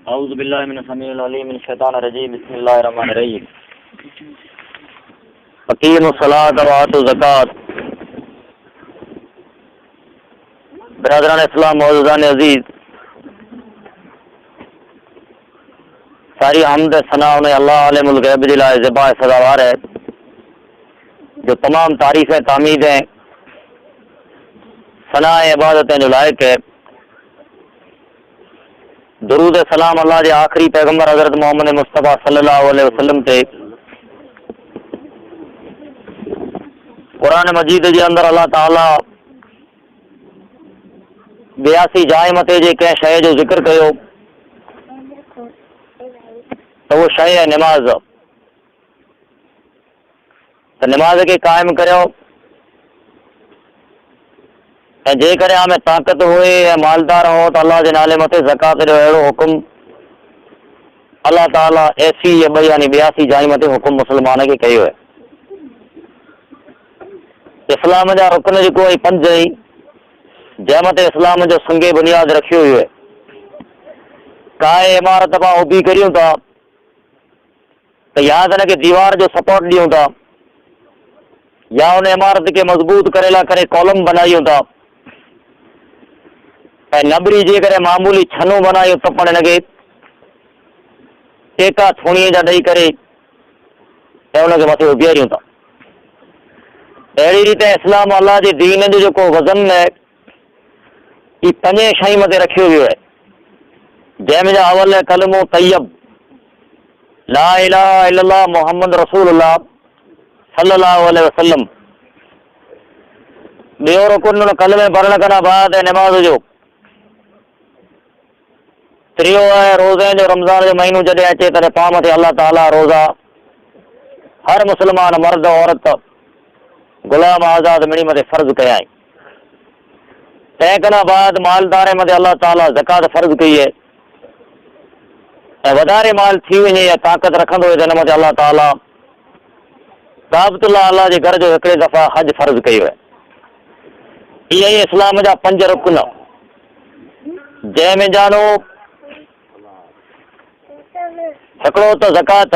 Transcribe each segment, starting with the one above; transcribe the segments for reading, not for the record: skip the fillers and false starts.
औज़ु बिल्लाहि मिनश समीउल अलीम मिनश शैतानिर रजीम बिस्मिल्लाहिर रहमानिर रहीम। अकीमुस सलात व आतु ज़कात। बिरादरान इस्लाम मौजूदान अजीज, सारी हम्द सना उन्हें अल्लाह आलिमुल गैब जिला ज़िबा सदावार है, जो तमाम तारीफ़ें तामीद हैं, सना इबादतें जो लायक है। दुरूद सलाम अल्लाह के आखिरी पैगंबर हज़रत मोहम्मद मुस्तफ़ा सल्लल्लाहु अलैहि वसल्लम ते। कुरान मजीद के अंदर अल्लाह ताला 82 जाइ मथे जे कंहिं शइ जो ज़िक्र कयो तो वो शइ है नमाज। तो नमाज के कायम करियो, जेकर हमें ताकत होए या मालदार हो तो अल्लाह के नाले मथे ज़कात जो अड़ो हुक्म अल्लाह ताला ऐसी या बई यानी 82 जाइ मथे हुक्म मुसलमान के कयो है। इस्लाम जा रुकन जो कोई 5 ही जै मथे इस्लाम जो संगे बुनियाद रखियो हुई है। काए इमारत पा उभी करियूं था तो याद न कि दीवार जो सपोर्ट दियूं था या उन इमारत के मजबूत करेला करे कॉलम बनायूं था, नबरी जे करे मामूली छनो बनायो तो पण लगे टेका थोणी जा दई करे उनके मथे उभियारियूं था। अहिड़ी रीते इस्लाम अल्लाह जे दीन जो जेको वज़न है ई 5 शइ मथे रखियो वियो है, जंहिंमें अवल है कलमो तैयब ला इलाहा इल्लल्लाह मोहम्मद रसूलुल्लाह सल्लल्लाहु अलैहि वसल्लम। ॿियो रुकन कलमे पढ़ण खां बाद नमाज जो। त्रियो है रोज़े जो। रमज़ान जो महीनो जॾहिं अचे तॾहिं पाण मथे अल्लाह ताला रोज़ा हर मुसलमान मर्द औरत गुलाम आज़ाद मिणी मथे फ़र्ज़ कया आहिनि। तंहिं बाद मालदार मथे अल्लाह ताला ज़कात फ़र्ज़ कई है। वधारे माल थी वञे या ताक़त रखंदो हुजे त हिन मथे अल्लाह ताला काबतुल्लाह अल्लाह जे घर जो हिकिड़े दफ़ा हज फ़र्ज़ कयो है। इहे ई इस्लाम जा 5 रुकन, जंहिंमें जानो हिकिड़ो त ज़कात,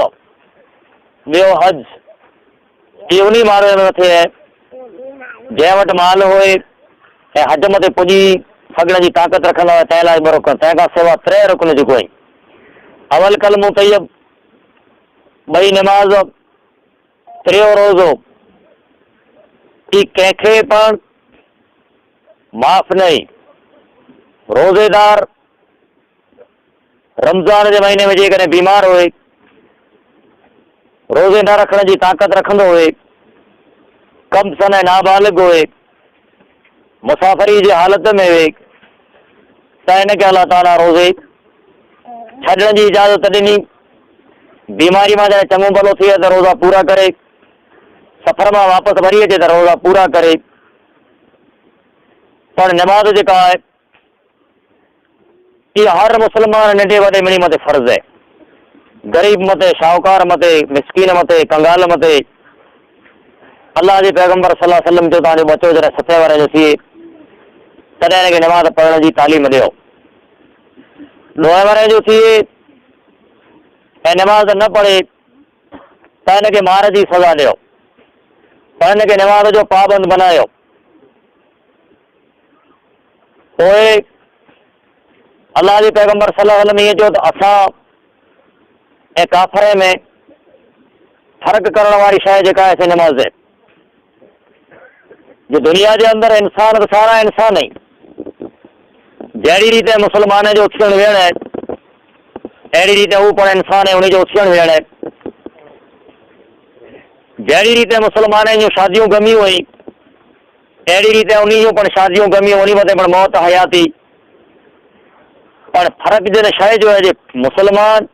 ॿियो हज। इहो उन माण्हू जे मथे है जंहिं वटि माल होए ऐं हज मथे पुॼी सघण जी ताक़त रखंदो आहे, तंहिं लाइ 2 रुकन। तंहिंखां सवाइ 3 रुकन जेको आहिनि, अवल कलमो तैयब, 2 नमाज, 3 रोज़ो। ई कंहिंखे पण माफ़ नहीं। रोज़ेदार रमज़ान के महीने में जेकॾहिं बीमार होए, रोज़े न रखण जी ताक़त रखंदो होए, कम सन नाबालिग होए, मुसाफ़री जी हालत में हुए त हिनखे अल्लाह ताला रोज़े छॾण जी इजाज़त ॾिनी। बीमारी मां जॾहिं चङो भलो थिए त रोज़ा पूरा करे, सफ़र मां वापसि वरी अचे त रोज़ा पूरा करे। पर नमाज जेका आहे इहा हर मुसलमान नंढे वॾे मिणी मथे फ़र्ज़ है। गरीब मथे, शाहूकार मथे, मिसकीन मथे, कंगाल मथे। अल्लाह जे पैगंबर सल्लल्लाहु अलैहि वसल्लम जो तव्हांजो बच्चो जॾहिं 7 वरे जो थिए तॾहिं हिनखे नमाज़ पढ़ण जी तालीम ॾियो। 9 वरे जो थिए ऐं नमाज़ न पढ़े त हिनखे मार जी सज़ा ॾियो, पर हिनखे नमाज़ जो पाबंद बनायो। पोइ अल्लाह जे पैगंबर सल्लल्लाहु अलैहि वसल्लम ईअं चयो त असां ऐं काफ़िर में फ़र्क़ु करण वारी शइ जेका आहे से नमाज़ है। जो दुनिया जे अंदरि इंसान त सारा इंसान आहिनि, जहिड़ी रीते मुसलमान जो उथण वेहण आहे अहिड़ी रीते हू पण इंसान है, उनजो उथण वेहण आहे। जहिड़ी रीते मुसलमान जूं शादियूं गमियूं हुई अहिड़ी रीते उन जूं पण शादियूं गमियूं, उन मथे पण मौत हयाती। पर फ़र्क़ु जिन शइ जो है जे मुसलमान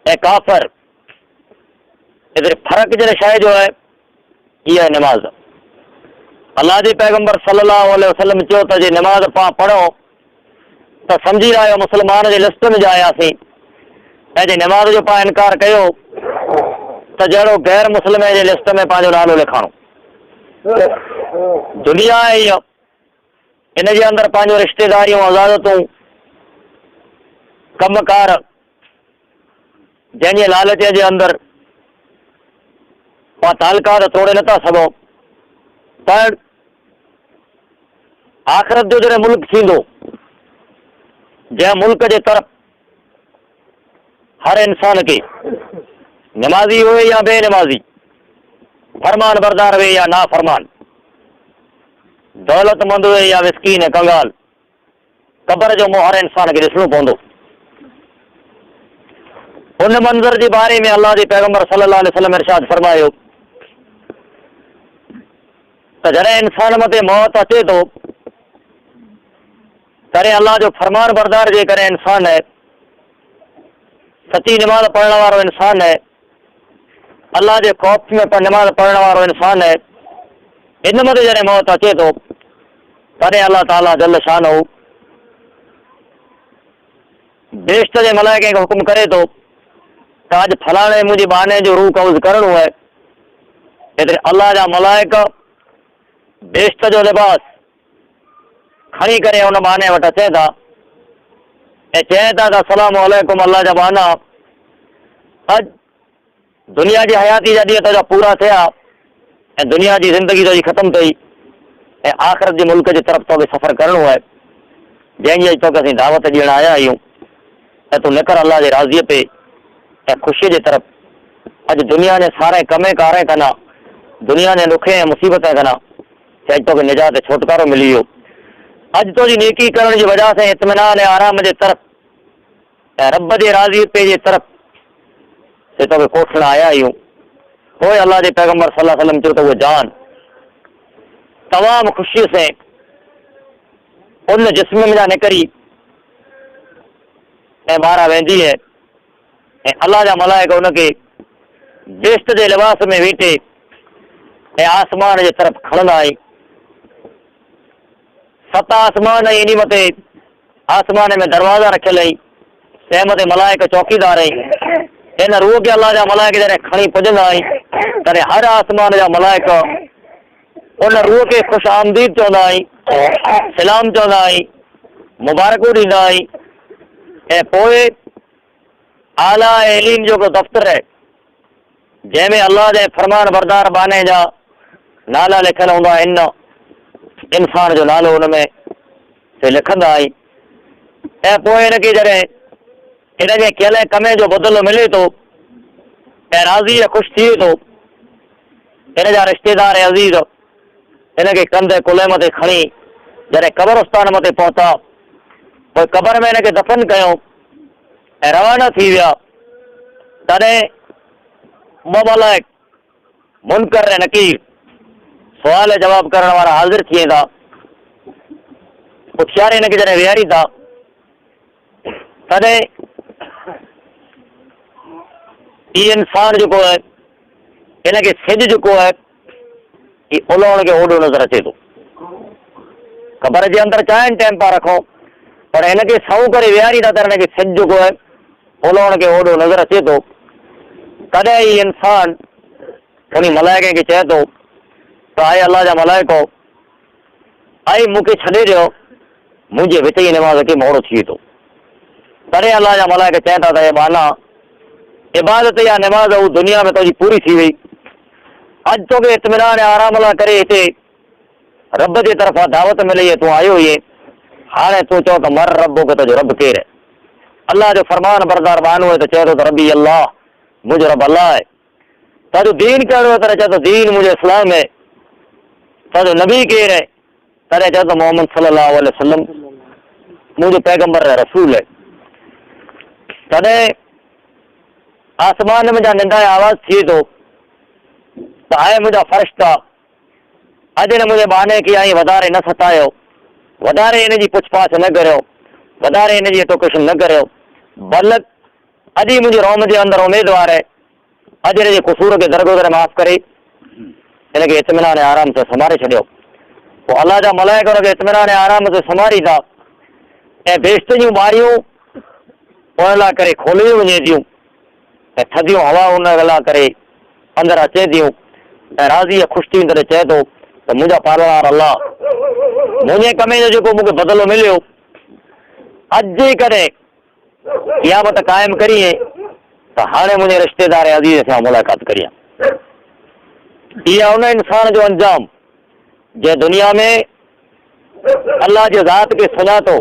ऐं काफ़िर, इधर फ़र्क़ु जिन शइ जो है इहा है नमाज। अल्लाह जे पैगंबर सल्लल्लाहु अलैहि वसल्लम चयो त जे नमाज पाण पढ़ो त सम्झी रहियो मुसलमान जे लिस्ट में जा आयासीं, ऐं जे नमाज जो पाण इनकार कयो त जहिड़ो गैर मुस्लिम जे लिस्ट में पंहिंजो नालो लिखाणो। दुनिया है इन जे अंदरि पंहिंजो रिश्तेदारियूं, अज़ादतूं कमकार जंहिंजे लालच जे अंदरि तव्हां तालुकात तोड़े नथा सघो, पर आख़िरत जो जॾहिं मुल्क थींदो, जंहिं मुल्क जे तरफ़ हर इंसान खे, नमाज़ी हुए या बेनमाज़ी, फरमान बरदार हुए या ना फरमान, दौलतमंद हुए या मिस्कीन कंगाल, क़ब्र जो मुंहुं हर इंसान खे ॾिसणो पवंदो। उन मंज़र जे बारे में अल्लाह जे पैगंबर सल्लल्लाहु अलैहि वसल्लम इरशाद फरमायो त जॾहिं इंसान मथे मौत अचे थो, तॾहिं अल्लाह जो फरमान बरदार जे करे इंसान है, सची नमाज़ पढ़ण वारो इंसान है, अल्लाह जे खौफ में नमाज़ पढ़ण वारो इंसान है, इन मथे जॾहिं मौत अचे थो, तॾहिं अल्लाह ताला जल शानहू बेश्त जे मलाइके खे हुकुम करे थो त अॼु फलाणे मुंहिंजे बाने जो रूह कब्ज़ करणो है। एतिरे अल्लाह जा मलाइका बेश्त जो लिबास खणी करे हुन बाने वटि अचनि था ऐं चवनि था त अस्सलामु अलैकुम, अल्लाह जा बाना, अॼु दुनिया जी हयाती जा ॾींहं तुंहिंजा पूरा थिया ऐं दुनिया जी ज़िंदगी तुंहिंजी ख़तमु थी ऐं आख़िरत जे मुल्क जी तरफ़ तोखे सफ़र करणो आहे, जंहिंजी अॼु तोखे असीं दावत ॾियण आया आहियूं ऐं तूं निकर अल्लाह जे राज़ीअ ते ऐं ख़ुशीअ जे तरफ़। अॼु दुनिया जे सारे कमे कारे कना, दुनिया जे ॾुखे ऐं मुसीबत कना, अॼु तोखे निजात छुटकारो मिली वियो। अॼु तुंहिंजी नेकी करण जी वजह सां इत्मिनान ऐं आराम जे तरफ़ ऐं रब जे राज़ी पे जे तरफ़ से तोखे कोठण आया आहियूं। पोइ अल्लाह जे पैगंबर सल्लल्लाहु अलैहि वसल्लम चयो त उहा जान तमामु ख़ुशीअ सां उन जिस्म में जा निकिरी ऐं ॿाहिरां वेंदी है ऐं अल्लाह जा मलाइका उनखे बेश्त जे लिबास में वेठे ऐं आसमान जे तरफ़ खणंदा आई। 7 आसमान ऐं इन मथे आसमान में दरवाज़ा रखियल आई, तंहिं मथे मलाइका चौकीदार आई। इन रूह खे अल्लाह जा मलाइका जॾहिं खणी पुॼंदा आई, तॾहिं हर आसमान जा मलाइका उन रूह खे ख़ुशि आमदीद चवंदा आई, सलाम चवंदा आई, मुबारकूं ॾींदा आई। ऐं पोइ आला इल्म जो को दफ़्तर आहे जंहिंमें अल्लाह जे फरमान बरदार बाने जा नाला लिखियल हूंदा आहिनि, इंसान जो नालो हुन में से लिखंदा आई। ऐं पोइ हिनखे जॾहिं हिनजे कयल कमे जो बदिलो मिले थो ऐं राज़ी ऐं ख़ुशि थिए थो, हिन जा रिश्तेदार ऐं अज़ीज़ हिनखे कंधे कुल्हे मथे खणी जॾहिं क़ब्रस्तान मथे पहुता, पोइ क़ब्र में हिनखे दफ़न कयो ऐं रवाना थी विया, तॾहिं ॿ मलाइक मुनकर ऐं नकीर सुवाल जवाब करण वारा हाज़िर थी वेंदा। पुठियारे हिनखे जॾहिं विहारींदा, तॾहिं हीउ इंसान जेको आहे, हिनखे सिज जेको आहे ही उलवण खे ओॾो नज़र अचे थो। ख़बर जे अंदरि चाहिनि टाइम पा रखूं, पर हिनखे सऊं करे विहारींदा त हिनखे सिज जेको आहे उलवण खे ओॾो नज़र अचे थो। तॾहिं ही इंसान उन मलाइके खे चए थो त आहे अल्लाह जा मलाइको, आई मूंखे छॾे ॾियो, मुंहिंजे विच जी नमाज़ खे मोड़ो थिए थो। तॾहिं अल्लाह जा मलाइका चवनि था त हे बाना, इबादत या नमाज़ हू दुनिया में तुंहिंजी पूरी थी वई, अॼु तोखे इत्मिनान ऐं आराम लाइ करे हिते रब जे तरफ़ां दावत मिली, तूं आयो हुई, हाणे तूं चओ त मर रबो के तुंहिंजो रब केरु आहे? अल्लाह जो फरमान बरदार बानो आहे त चए थो त रबी अल्लाह, मुंहिंजो रब अल्लाह आहे। तुंहिंजो दीन कहिड़ो आहे? तॾहिं चए थो दीन मुंहिंजो इस्लाम आहे। तुंहिंजो नबी केरु आहे? तॾहिं चए थो मोहम्मद सल्लल्लाहु अलैहि वसल्लम मुंहिंजो पैगंबर आहे, रसूल आहे। तॾहिं आसमान में जा निंदा आवाज़ थिए थो त आहे मुंहिंजा फ़रिश्ता, अॼु हिन मुंहिंजे बाने खे आई वधारे न सतायो, वधारे हिन जी पुछपाछ न करियो, वधारे हिन जी एटोकेशन न करियो, बल्कि अॼु ई मुंहिंजी रोम जे अंदरि उमेदवार आहे, अॼु हिन जे क़सूर खे दरगुज़र माफ़ करे हिनखे इत्मिनान ऐं आराम सां संभाले छॾियो। पोइ अल्लाह जा मलाइका हुनखे इत्मिनान ऐं आराम सां संभालींदा ऐं बेश्त जूं ॿारियूं हुन लाइ करे खोलियूं वञे थियूं ऐं थधियूं हवा हुन लाइ करे अंदरि अचे थियूं ऐं राज़ी ऐं ख़ुशि थी तॾहिं चए थो त मुंहिंजा पालवार अल्लाह, मुंहिंजे कमे जो जेको मूंखे बदिलो मिलियो, अॼु जे कॾहिं क़यामत क़ाइमु करीं त हाणे मुंहिंजे रिश्तेदार अज़ीज़ सां मुलाक़ात करियां। इहा उन इंसान जो अंजाम जे दुनिया में अल्लाह जे ज़ात खे सुञातो,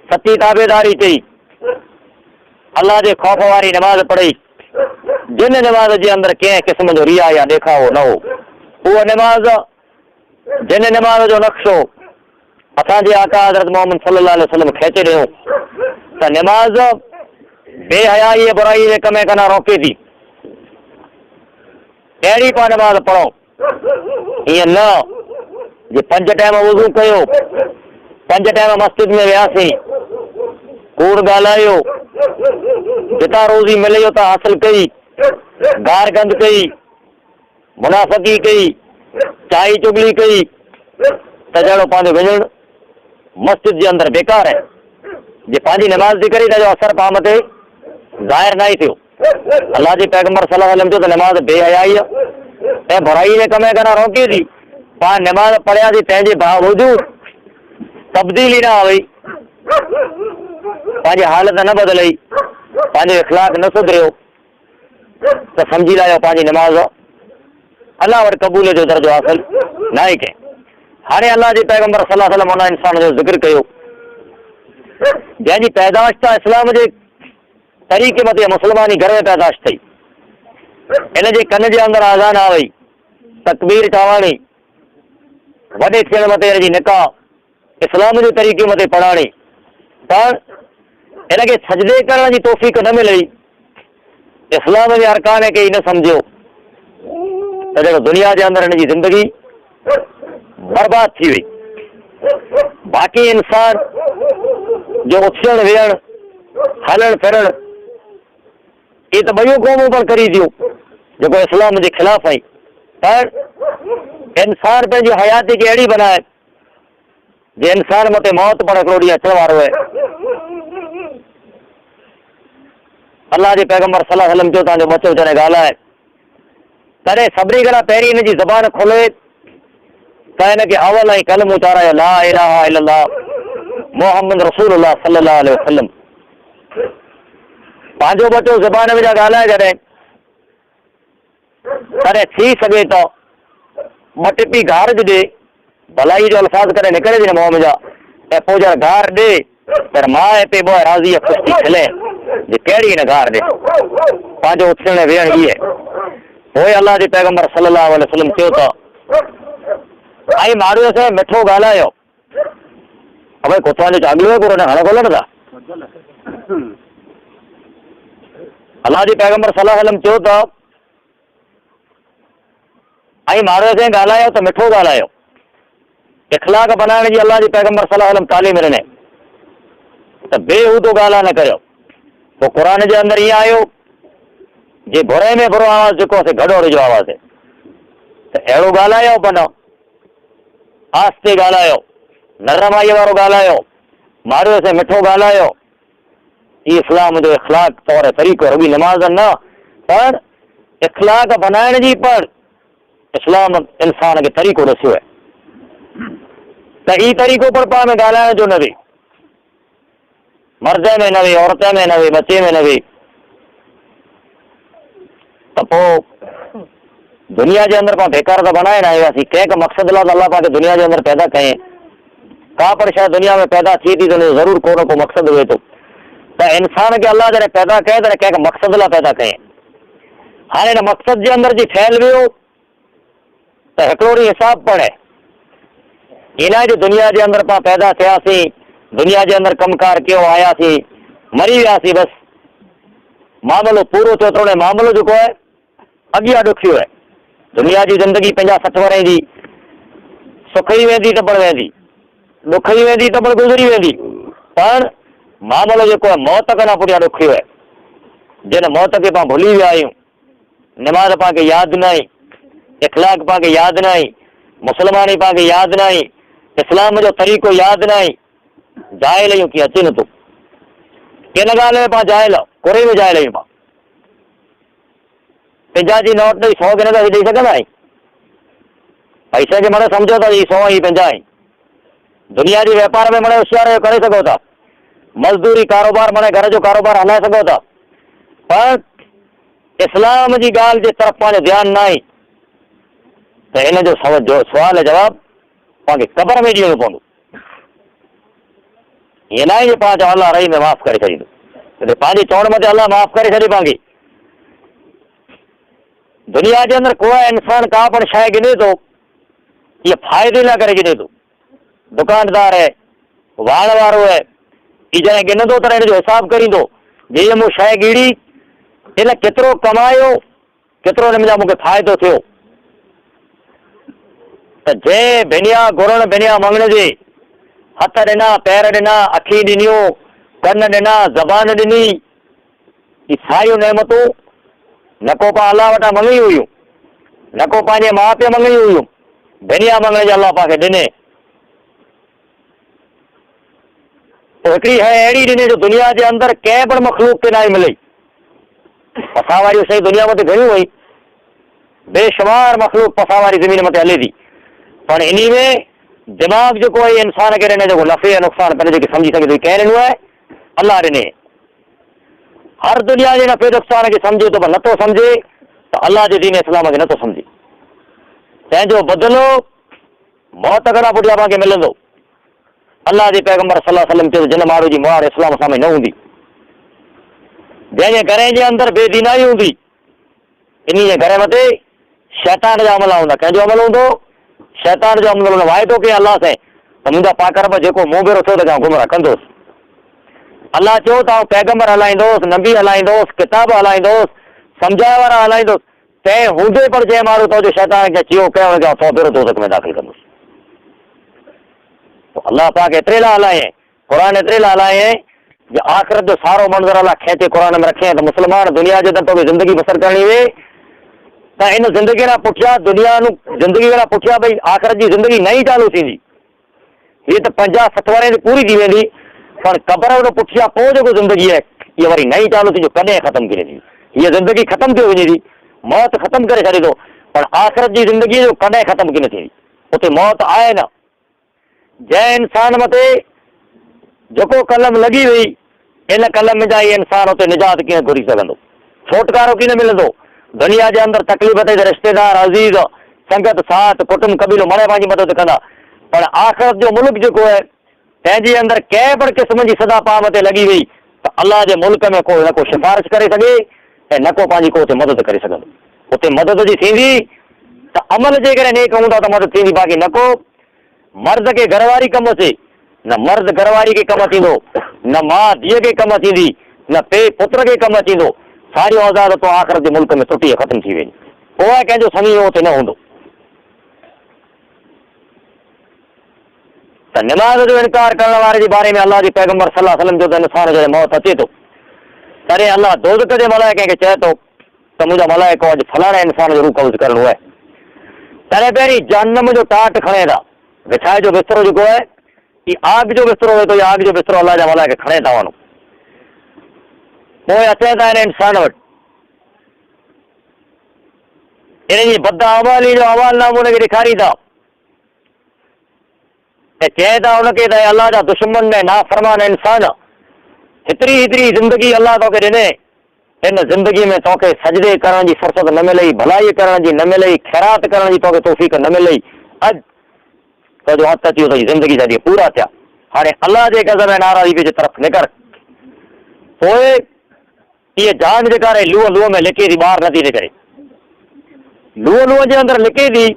सची ताबेदारी कई, अल्लाह जे ख़ौफ़ वारी नमाज़ पढ़ी, जिन नमाज़ जे अंदरि कंहिं क़िस्म जो रिया या ॾेखावो न हो, उहा नमाज़ जिन नमाज़ जो नक्शो असांजे आका हज़रत मोहम्मद सल्लल्लाहु अलैहि वसल्लम खेचे ॾियूं त नमाज़ बेहयाई बुराई जे कम कना रोके थी। अहिड़ी पा नमाज़ पढ़ो, ईअं न जे 5 टाइम वज़ू कयो, 5 टाइम मस्जिद में वियासीं, कूड़ ॻाल्हायो, जितां रोज़ी मिले उतां हासिल कई, गार गंद कई, मुनाफ़िकी कई, चाई चुगली कई, त जहिड़ो पंहिंजो वञणु मस्जिद जे अंदरि बेकार आहे। जे पंहिंजी नमाज़ जे करे जो असर पाण ते ज़ाहिर न ई थियो। अल्लाह जे पैगंबर सल्लल्लाहु अलैहि वसल्लम जो त नमाज़ बेहयाई ऐं बुराई जे कम कना रोके थी। पाण नमाज़ पढ़ियासीं, तंहिंजे बावजूद तब्दीली न आई, पंहिंजी हालत न बदिलई, पंहिंजो इख़लाक़ न सुधरियो, त सम्झी लाहियो पंहिंजी नमाज़ अल्लाह वटि क़बूल जो दर्जो हासिल न आहे कंहिं। हाणे अल्लाह जे पैगंबर सल्लल्लाहु अलैहि वसल्लम उन इंसान जो ज़िक्र कयो जंहिंजी पैदाश त इस्लाम जे तरीक़े मथे मुस्लमानी घर में पैदाश थी। इन जे कन जे अंदरि आज़ान आ वई, तकबीर ठहाणी, वॾे थियण मथे हिन जी निकाह इस्लाम जे तरीक़े मथे पढ़ाणी, पर हिनखे सजदे करण जी तौफ़ीक़ न मिली, इस्लाम जे अरकान खे ई न सम्झियो, त जेको दुनिया जे अंदरि हिन जी ज़िंदगी बर्बाद थी वई। बाक़ी इंसान जो उथण वेहण हलण फिरण ये तो ॿियूं क़ौमूं पण करी थियूं जेको इस्लाम जे ख़िलाफ़ आई, पर इंसान पंहिंजी हयाती खे अहिड़ी बनाए जे इंसान मथे मौत पण हिकिड़ो ॾींहुं अचण वारो आहे। अल्लाह जे पैगंबर सल्लल्लाहु अलैहि वसल्लम जो तव्हांजो बचो जॾहिं ॻाल्हाए तॾहिं सभिनी खां पहिरीं हिन जी ज़बान खोले त हिनखे अवल ऐं कलमो उचारायो, ला इलाहा इल्लल्लाह मोहम्मद रसूलुल्लाह सल्लल्लाहु अलैहि वसल्लम। पंहिंजो बचो ज़बान में जा ॻाल्हाए जॾहिं तॾहिं थी सघे तो ॿ टिपी घार ॾे, भलाई जो अल्फाज़ करे निकिरे थी न मुंहं जा, ऐं पोइ जॾहिं घार ॾे त मां हिते ॿ राज़ी ख़ुशी खिले जे कहिड़ी हिन घार ॾे पंहिंजो उथण वेहण इहे। पोइ अल्लाह जे पैगंबर सल्लल्लाहु अलैहि वसल्लम चयो त ऐं माण्हूअ सां मिठो ॻाल्हायो, भाई कुत्ता जो चागलो है कोरोना हाणे खोलण था। अल्लाह जे पैगंबर सल्लल्लाहु अलैहि वसल्लम चयो त ऐं माण्हूअ सां ॻाल्हायो त मिठो ॻाल्हायो, इख़लाक़ बनाइण जी अल्लाह जे पैगंबर सल्लल्लाहु अलैहि वसल्लम तालीम ॾिने त बेहूदो ॻाल्हि न करियो। पोइ क़ुर जे अंदरि ईअं आयो जे बुरे में बुरो आवाज़ जेको आहे घड़ोड़ जो आवाज़ आहे, त अहिड़ो ॻाल्हायो पर न आस्ते ॻाल्हायो, नरमाई वारो ॻाल्हायो, माण्हूअ सां मिठो ॻाल्हायो। ई इस्लाम जो इख़लाक़ तौर तरीक़ो, रुॻी नमाज़ न पर इख़लाक़ बनाइण जी पण इस्लाम इंसान खे तरीक़ो ॾसियो आहे त ई तरीक़ो पण पाण में ॻाल्हाइण जो न वे, मर्द में न वे, औरत में न वे, बच्चे में न वे। त पोइ दुनिया जे अंदरि पाण बेकार त बनाए न आयासीं, कंहिं मक़सद लाइ अल्लाह पाण खे दुनिया जे अंदरि पैदा कयईं। का पर शइ दुनिया में पैदा थी थी त ज़रूरु को न को मक़सदु हुए थो। त इंसान खे अल्लाह जॾहिं पैदा कए तॾहिं कंहिं मक़सद लाइ पैदा कयईं। हाणे हिन मक़सद जे अंदरि जी ठहियल वियो त हिकिड़ो ॾींहुं हिसाब पढ़े इन जो दुनिया जे अंदरि पाण पैदा थियासीं, दुनिया जे अंदरि कमकार कयो, आयासीं, मरी वियासीं, बसि मामलो पूरो थियो। त मामलो जेको आहे अॻियां ॾुखियो आहे। दुनिया जी ज़िंदगी 50-60 वरे जी सुखी वेंदी टपड़ वेंदी, ॾुखी वेंदी टपड़ गुज़री वेंदी, पर मामलो जेको आहे मौत खां पुठियां ॾुखियो आहे। जिन मौत खे पाण भुली विया आहियूं, नमाज़ पाण खे यादि न आई, इख़लाक़ पाण खे यादि न आई, मुस्लमानी पाण खे यादि न आई, इस्लाम जो तरीक़ो यादि न आई, जाइल आहियूं कीअं अचे नथो। किन ॻाल्हि में पाण जाइल, कुरे में जाइल आहियूं। पाण 50 जी नोट ॾेई 100 खे नथा ॾेई सघंदा आहियूं। पैसे खे माना सम्झो था 100 ई 50 दुनिया जे वापार में माना होशियार करे सघो था, मज़दूरी कारोबार माने घर जो कारोबार हलाए सघो था, पर इस्लाम जी ॻाल्हि जे तरफ़ पंहिंजो ध्यानु न आहे त हिन जो सुवाल जवाबु तव्हांखे क़बर में ॾियणो पवंदो। ईअं न आहे जो पाण चओ अलाह रही में माफ़ करे छॾींदो, त पंहिंजे चवण मथे अलाह माफ़ करे छॾे पांखे। दुनिया जे अंदरि कोई इंसान का पण शइ गिने थो, इहा फ़ाइदे लाइ करे गिने थो। दुकानदार है, वाण वारो है, ही जॾहिं गिनंदो त हिन जो हिसाबु करींदो, जे मूं शइ ॻीड़ी हिन केतिरो कमायो, केतिरो हिन में मूंखे फ़ाइदो थियो। त जंहिं बिनिया घुरण बिनिया मंगण जे हथ ॾिना, पैर ॾिना, अखी ॾिनियूं, कन ॾिना, ज़बान ॾिनी, ही सारियूं नेमतूं न को पाण अलाह वटां मंगणी हुयूं, न को पंहिंजे माउ पीउ मंगणी हुयूं, बिनिया मंगण जे अलाह पाण खे ॾिने। पोइ हिकिड़ी शइ अहिड़ी ॾिने जो दुनिया जे अंदरि कंहिं पण मख़लूक खे न मिले। पसां वारी शइ दुनिया मथे घणियूं हुई, बेशुमार मख़लूक पसां वारी ज़मीन मथे हले थी, पर इन में दिमाग़ जेको आहे इंसान खे ॾिने, जेको नफ़े या नुक़सान करे जेके सम्झी सघे थो, कंहिं ॾिनो आहे? अलाह ॾिने। हर दुनिया जे नफ़े नुक़सान खे सम्झे थो, पर नथो सम्झे त अलाह जे दीन इस्लाम खे नथो सम्झे। तंहिंजो बदिलो मौत खां पुठियां पाण खे मिलंदो। अलाह जे पैगंबर सल्लल्लाहु अलैहि वसल्लम चयो, जिन माण्हू जी मुहार इस्लाम सां न हूंदी, जंहिंजे घर जे अंदरि बेदीनाई हूंदी, इन जे घर मथे शैतान जा अमल हूंदा। कंहिंजो अमल हूंदो? शैतान जो अमल हूंदो। वाइदो कई अलाह सां त मुंहिंजा पाकरब जेको मूं भेरो थियो त गुमराह कंदोसि। अलाह चयो त पैगंबर हलाईंदोसि, नबी हलाईंदोसि, किताब हलाईंदोसि, सम्झाइण वारा हलाईंदोसि, तंहिं हूंदे पर जंहिं माण्हू तो जो शैतान खे चियो कयो हुनखे 100 भेरो दोज़ख में दाख़िल कंदुसि। अलाह पाक एतिरे लाइ हलाए, क़ुर एतिरे लाइ हलाए जो आख़िरत जो सारो मंज़र अलाह खेचे क़ुर में रखे त मुस्लमान दुनिया जे अंदरि तोखे ज़िंदगी बसर करणी हुई त इन ज़िंदगी खां पुठियां दुनिया ज़िंदगी खां पुठियां भई आख़िरत जी ज़िंदगी नई चालू थींदी। हीअ त 50-60 वरे में पूरी थी वेंदी, पर क़बर खां पुठियां पोइ जेको ज़िंदगी आहे इहा वरी नई चालू थी, जो कॾहिं ख़तमु थी वेंदी। हीअ ज़िंदगी ख़तमु थी वञे थी, मौत ख़तमु करे छॾे थो, पर आख़िरत जी ज़िंदगी जो कॾहिं ख़तमु की न थींदी। उते मौत आहे न। जंहिं इंसान मथे जेको कलम लॻी वई, इन कलम जा इहे इंसान उते निजात कीअं घुरी सघंदो, छुटकारो कीअं मिलंदो। दुनिया जे अंदरि तकलीफ़ ते रिश्तेदार, अज़ीज़, संगत, साथ, कुटुंब, कबीलो मरे पंहिंजी मदद कंदा, पर आख़िरत जो मुल्क जेको आहे तंहिंजे अंदरि कंहिं बि क़िस्म जी सदा पाम ते लॻी वई त अलाह जे मुल्क में को न को सिफारिश करे सघे ऐं न को पंहिंजी को उते मदद करे सघंदो। उते मदद जी थींदी त अमल जे करे नेक हूंदा त मदद थींदी, बाक़ी न को मर्द खे घरवारी कमु अचे, न मर्द घरवारी खे कमु थींदो, न माउ धीअ खे कमु थींदी, न पे पुत्र खे कमु थींदो। सारियूं आज़ाद तो आख़िरत जे मुल्क में टुटी ख़तमु थी वेंदी। पोइ कंहिंजो समीह उते न हूंदो। त निमाज़ जो इनकार करण वारे जे बारे में अलाह जे पैगंबर सल्लल्लाहु अलैहि वसल्लम जो त इंसान जॾहिं मौत अचे थो, तॾहिं अलाह दोज़ख जे मलाइके खे चए थो त मुंहिंजा मलाइको अॼु फलाणे इंसान जो रूह कब्ज़ करणो आहे। तॾहिं पहिरीं जहन्नम जो टाट खणे था, विछाए जो बिस्तरो जेको आहे ही आग जो बिस्तरो वेठो, आग जो बिस्तरो अलाह जा मलाइके खणे था वञो। पोइ अचनि था हिन इंसान वटि, इन जी बदअमली जो अहवालनामो हुनखे ॾेखारींदा ऐं चए था हुनखे त अलाह जा दुश्मन ऐं नाफ़रमान इंसान, हेतिरी ज़िंदगी अलाह तोखे ॾिने, हिन ज़िंदगी में तोखे सजदे करण जी फ़ुर्सत न मिलई, भलाई करण जी न मिलई, ख़ैरात करण जी तोखे तौफ़ीक़ न मिलई। अॼु तुंहिंजो हथु अची वियो, तुंहिंजी ज़िंदगी जा ॾींहं पूरा थिया, हाणे अलाह जे गज़ब ऐं नाराज़गी जे तरफ़ निकर। पोइ इहे जान जेका आहे लूह में लिके थी, ॿाहिरि नथी निकिरे, लूह जे अंदरि लिके थी।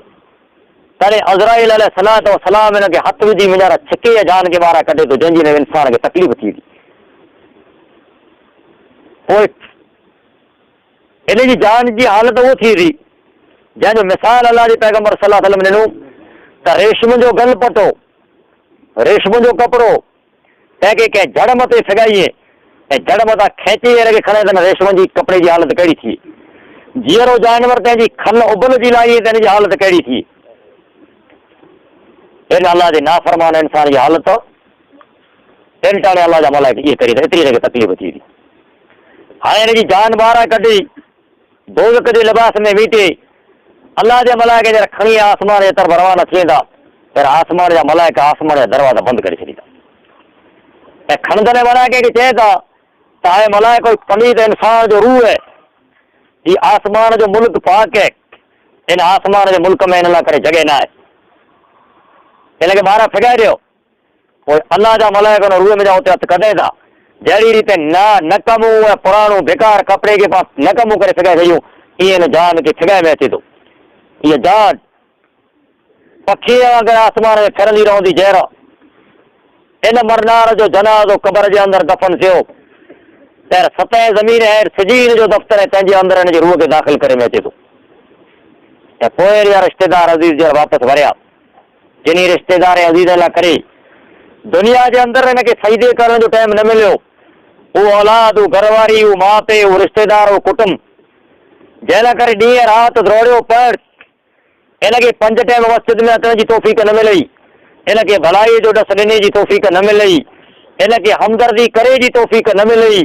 तॾहिं अज़राइल अलैहिस्सलातु व सलाम हिनखे हथु विझी मुंहिंजा छिके जान खे ॿाहिरां कढे थो, जंहिंजी इंसान खे तकलीफ़ थी थी। पोइ इन जी जान जी हालत उहो थी थी जंहिंजो मिसाल अलाह जे पैगंबर सल्लल्लाहु अलैहि वसल्लम ॾिनो त रेशम जो गलपटो, रेशम जो कपिड़ो तंहिंखे कंहिं जड़ मथे फिगाईए ऐं जड़ मथां खेचे हिनखे खणे त रेशम जी कपिड़े जी हालत कहिड़ी थी। जीअरो जानवर तंहिंजी खल उबल जी लाई त हिन जी हालत कहिड़ी थी। हिन अलाह जे नाफ़रमान इंसान जी हालत टेंटाणे अलाह जा मलाइक इहे करी, एतिरी हिनखे तकलीफ़ थी थी। हाणे हिनजी जान ॿाहिरां कढी दोज़ख जे लिबास में बीठे अलाह जे मलाइक जॾहिं खणी आसमान जे तरफ़ रवाना थी वेंदा, पर आसमान जा मलाइक आसमान जा दरवाज़ा बंदि करे छॾींदा। ऐं खणंदड़ मलाइके खे चए था त आहे मलाइको पनीत इंसान जो रूह है, ही आसमान जो मुल्क पाक है, इन आसमान जे मुल्क में हिन लाइ करे जॻह न आहे, हिनखे ॿाहिरां फिगाए ॾियो। पोइ अलाह जा मलाइका रूह में जा उते हथु कढे था। जहिड़ी रीते न कमूं ऐं पुराणो बेकार कपिड़े खे पास न कमूं करे फिगाए छॾियूं, ईअं हिन जान खे फिगाए में अचे थो। हीअ जान पखी वांगुरु आसमान में फिरंदी रहंदी जहर। इन मरनार जो जनाज़ो क़बर जे अंदरि दफ़न थियो त सतह ज़मीन हेठि सिजीन जो दफ़्तर आहे, तंहिंजे अंदरि हिन जे रूह खे दाख़िल करे में अचे थो। ऐं पोइ या रिश्तेदार अज़ीज़ जो वापसि वरिया, जिन रिश्तेदार अज़ीज़ लाइ करे दुनिया जे अंदरि हिनखे सजदे करण जो टाइम न मिलियो। उहो औलाद, उहो घरवारी, उहो माउ पीउ, उहो रिश्तेदार, उहो कुटुंब, जंहिं लाइ करे ॾींहं राति दौड़ियो पड़, हिनखे 5 टाइम मस्जिद में अचण जी तौफ़ीक़ न मिलई, हिनखे भलाई जो ॾस ॾिने जी तौफ़ीक़ न मिलई, हिनखे हमदर्दी करे जी तौफ़ीक़ न मिलई,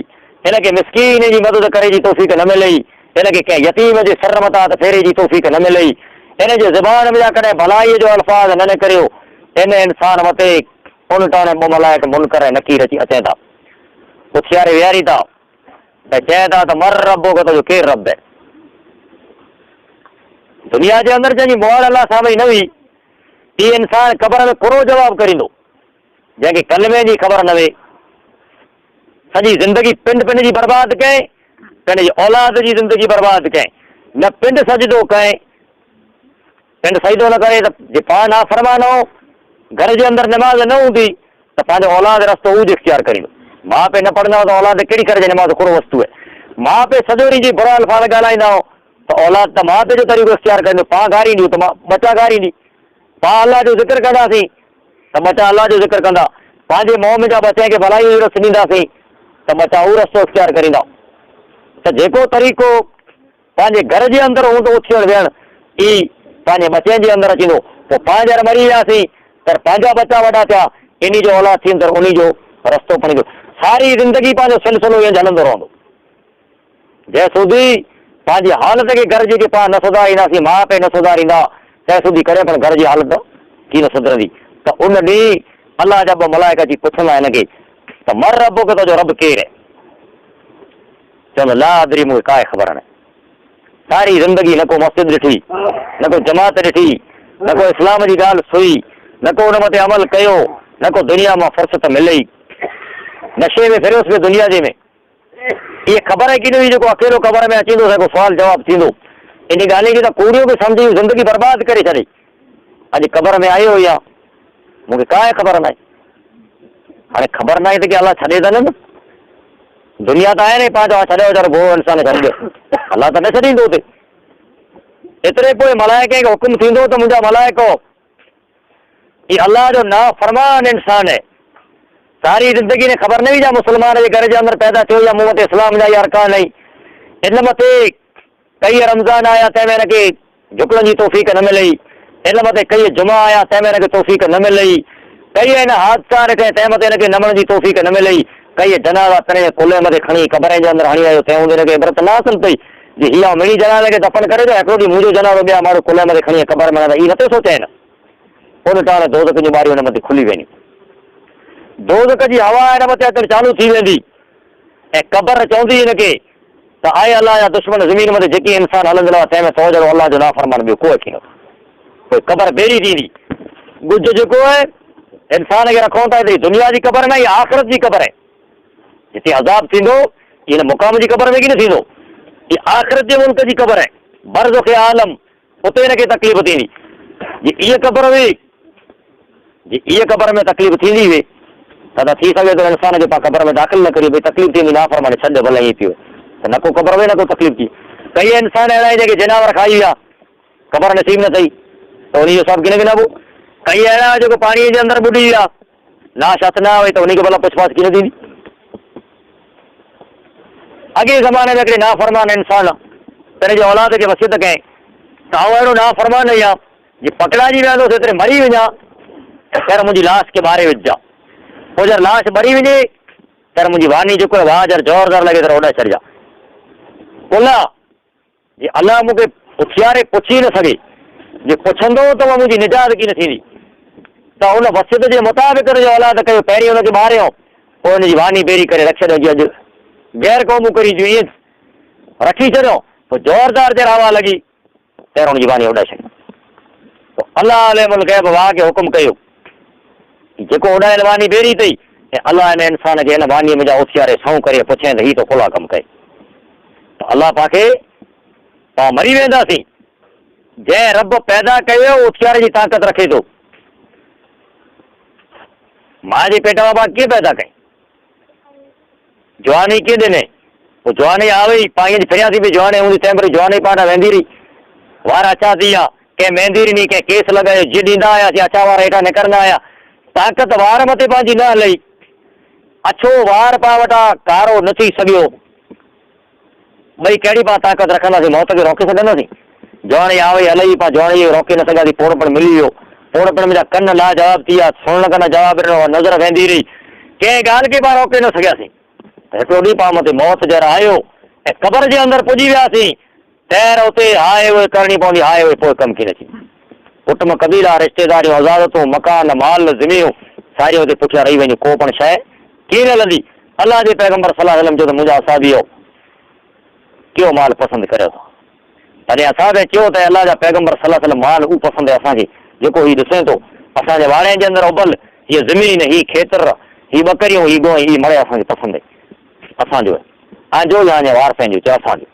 हिनखे मिस्कीन जी मदद करे जी तौफ़ीक़ न मिलई, हिनखे कंहिं यतीम जे सर मथां फेरे जी तौफ़ीक़ न मिलई, हिन जे ज़बान में कॾहिं भलाई जो अल्फाज़ न निकिरियो। हिन इंसान मथे उन टाणे मलाइक मुनकर ऐं नकीर अची अचनि था, उथियारे विहारी था त चए था त मर रबो के तुंहिंजो केरु रब आहे। दुनिया जे अंदरि जंहिंजी मुआल अलाह साम्हूं न हुई, हीउ इंसान क़बर में पूरो जवाबु करींदो, जंहिंखे कलमे जी ख़बर न वे। सॼी ज़िंदगी पिंड जी बर्बाद कयईं, पंहिंजी औलाद जी ज़िंदगी बर्बाद कयईं, न पिंड सजदो कयईं, पिंड सजदो न करे त जे पाण नाफ़रमान हो, घर जे अंदरि नमाज़ न हूंदी त पंहिंजो औलाद रस्तो उहो इख्तियार करींदो। माउ पीउ न पढ़ंदा त औलाद कहिड़ी करे नमाज़ खुरो वस्तु आहे। माउ पीउ सॼो ॾींहुं जी बुरा अल्फाज़ ॻाल्हाईंदा हो त औलाद त माउ पीउ जो तरीक़ो इख्तियार कंदो, पाण गारींदियूं त बचा गारींदी, पाण अलाह जो ज़िक्र कंदासीं त बचा अलाह जो ज़िक्र कंदा, पंहिंजे मुंहं में जा बचे खे भलाई जो रस ॾींदासीं त बचा उहो रस्तो इख्तियार करींदा। त जेको तरीक़ो पंहिंजे घर जे अंदरि हूंदो उथियण विहण, ई पंहिंजे बचनि जे अंदरि अचींदो। पोइ पाण जर मरी वियासीं त पंहिंजा बचा वॾा थिया, इन जो औलाद थींदो, उन जो रस्तो खणींदो, सारी ज़िंदगी पंहिंजो सिलसिलो ईअं हलंदो रहंदो। जंहिं सूदी पंहिंजी हालत खे घर जी पाण न सुधारींदासीं, माउ पीउ न सुधारींदा, तंहिं सूदी करे पण घर जी हालत कीअं न सुधरंदी। त उन ॾींहुं अलाह जा ॿ मलाइक अची पुछंदा हिनखे त मर रबो के तुंहिंजो रब केरु आहे? चवंदो ला अदरी, मूंखे काए ख़बर न। सारी ज़िंदगी न को मस्जिद ॾिठी, न को जमात ॾिठी, न को इस्लाम जी ॻाल्हि सुई, न को उन मथे अमल कयो, न को दुनिया मां फ़ुर्सत मिलई, नशे में फिरियोसि पियो दुनिया जे में। इहे ख़बर आहे की जेको अकेलो क़बर में अचींदो को सुवाल जवाबु थींदो। इन ॻाल्हि जी त कूड़ियूं बि सम्झी ज़िंदगी बर्बाद करे छॾी। अॼु क़बर में आयो या मूंखे काए ख़बर न आहे। हाणे ख़बर न आहे त की अलाह छॾे त न, दुनिया त आहे न पंहिंजो छॾियो वीचारो गो इंसान छॾियो, अलाह त न छॾींदो हुते। एतिरे पोइ मलाइके खे हुकुम थींदो त मुंहिंजा मलाइको ही अल्लाह जो नाफ़रमान इंसान है, सारी ज़िंदगी ने ख़बर न हुई जा मुसलमान जे घर जे अंदरि पैदा थियो या मूं वटि इस्लाम जा अरकान आई, इन मथे कई रमज़ान आया तंहिंमें हिनखे झुकण जी तौफ़ीक़ न मिलई, इन मथे कई जुमा आया तंहिंमें हिनखे तौफ़ीक़ न मिलई, कई हिन हादसा ॾिठे तंहिं मथे हिनखे नमण जी तौफ़ीक़ न मिलई, कई जनाज़ा तरे कुल्हे मथे खणी क़बर जे अंदरि हणी आयो, तंहिं हूंदे हिनखे इबरत न हासिल अथई जी हीअ मिड़ी जनाज़े खे दफ़न करे ॾियो, हिकिड़ो ॾींहुं मुंहिंजो जनाज़ो ॿिया माण्हू कुल्हे मथे खणी क़बर में इहो नथो सोचे न। उन टाणे दोज़ख जूं ॿारियूं हिन मथे खुली वेंदियूं, दोज़ख जी हवा हिन मथे अचणु चालू थी वेंदी, ऐं क़बर चवंदी हिनखे त आहे अलाह जा दुश्मन ज़मीन मथे जेकी इंसान हलंदो आहे तंहिंमें तो जहिड़ो अलाह जो नाफ़रमान ॿियो को अची नथो। कोई क़बर बेड़ी थींदी, गुज जेको आहे इंसान खे रखूं था हिते दुनिया जी क़बर न, इहा आख़िरत जी क़बर आहे, जिते अज़ाब थींदो हिन मुक़ाम जी क़बर में की न थींदो, इहा आख़िरत जे मुल्क जी क़बर आहे, बरज़ुख़ आलम, उते हिनखे तकलीफ़ थींदी। जी इहा क़बर हुई, जी इहा क़बर में तकलीफ़ थींदी हुई त थी सघे थो इंसान खे पाण क़बर में दाख़िल न करियो, भई तकलीफ़ थींदी नाफ़रमानी छॾ भले ईअं थी वियो त न को क़बर में न को तकलीफ़ थी। कई इंसान अहिड़ा आहिनि जेके जनावर खाई विया, क़बर नसीब न अथई त उन जो सभु किन किन। कई अहिड़ा जेको पाणीअ जे अंदरि ॿुॾी विया, लाश हथ न आवे त उनखे भला पुछपाछ कीअं थींदी। अॻे ज़माने में हिकिड़े नाफ़रमान इंसान पंहिंजे औलाद खे वसियत कयईं त आउं अहिड़ो नाफ़रमान आहियां जे पकड़ाइजी वेंदुसि एतिरे मरी वञा त पहिरियों मुंहिंजी लाश खे ॿारे विझा, पोइ जर लाश मरी वञे त मुंहिंजी वानी जेको आहे वाह जर ज़ोरदार लॻे त उॾाए छॾिजां। अलाह जे अलाह मूंखे उथियारे पुछी न सघे, जे पुछंदो त मुंहिंजी निजात कीअं थींदी, त उन वसियत जे मुताबिक़ औलाद कयो, पहिरीं हुनखे ॿारियो पोइ हुनजी वानी बेरी करे रखी छॾियो अॼु गैर क़ौमूं करी जूं ईअं रखी छॾियो, पोइ ज़ोरदार देरि हवा लॻी पहिरों हुनजी वानी उॾाए छॾी। पोइ अलाह अलमल गैब वाह खे हुकुम कयो जेको उॾायल वानी बेरी अथई ऐं अलाह हिन इंसान खे हिन वानीअ में जा उथियारे सऊं करे पुछे त हीअ तो खुला कमु कए त अलाह पाखे पाण मरी वेंदासीं। जंहिं रब पैदा कयो उथियारे जी ताक़त रखे थो। मां जे पेट मां पाण कीअं पैदा कई, जवानी कीअं ॾिने, पोइ जवानी आवई पाण फिरियासीं पई जवानी हूंदी तंहिं महिल जवानी पाण वेंदी रही, वार अछा थी विया, कंहिं मेहंदी ॾिनी, कंहिं केस लॻायो, जीअं ॾींदा आयासीं अछा वार हेठां निकिरंदा आया, ताक़त वार मथे पंहिंजी न हलई, अछो वार पाण वटां कारो न थी सघियो, भई कहिड़ी पाण ताक़त रखंदासीं, मौत खे रोके सघंदासीं। जवानी आवई हलई पाण जवानी रोके न सघियासीं, पोड़पण मिली वियो, पोड़पण में जा कन लाजवाब थी विया, सुणण कन जवाब ॾिनो, नज़र वेंदी रही, कंहिं ॻाल्हि खे पाण रोके न सघियासीं। हिकिड़ो ॾींहुं पाण मथे मौत जरा आयो ऐं क़बर जे अंदरि पुॼी वियासीं, तैर उते हाए उहे करणी पवंदी, हाए उहे पोइ कमु कीअं न थी। कुटुंब कबीला रिश्तेदारियूं अज़ादतूं मकान माल ज़मीनूं सारियूं हुते पुठियां रही वञूं, को पण शइ कीअं न हलंदी। अलाह जे पैगंबर सल्लल्लाहु अलैहि वसल्लम चयो त मुंहिंजा असाबियो कहिड़ो माल पसंदि करियो था, तॾहिं असां बि चयो त अलाह जा पैगंबर सल्लल्लाहु अलैहि वसल्लम माल उहो पसंदि आहे असांखे जेको हीउ ॾिसे थो असांजे वाड़े जे अंदरि उबल, हीअ ज़मीन, हीअ खेतर, हीअ ॿकरियूं, हीअ गोह, हीअ मड़े असांखे पसंदि आहे, असांजो आहे, जो तव्हांजे वारसनि जो चयो असांजो।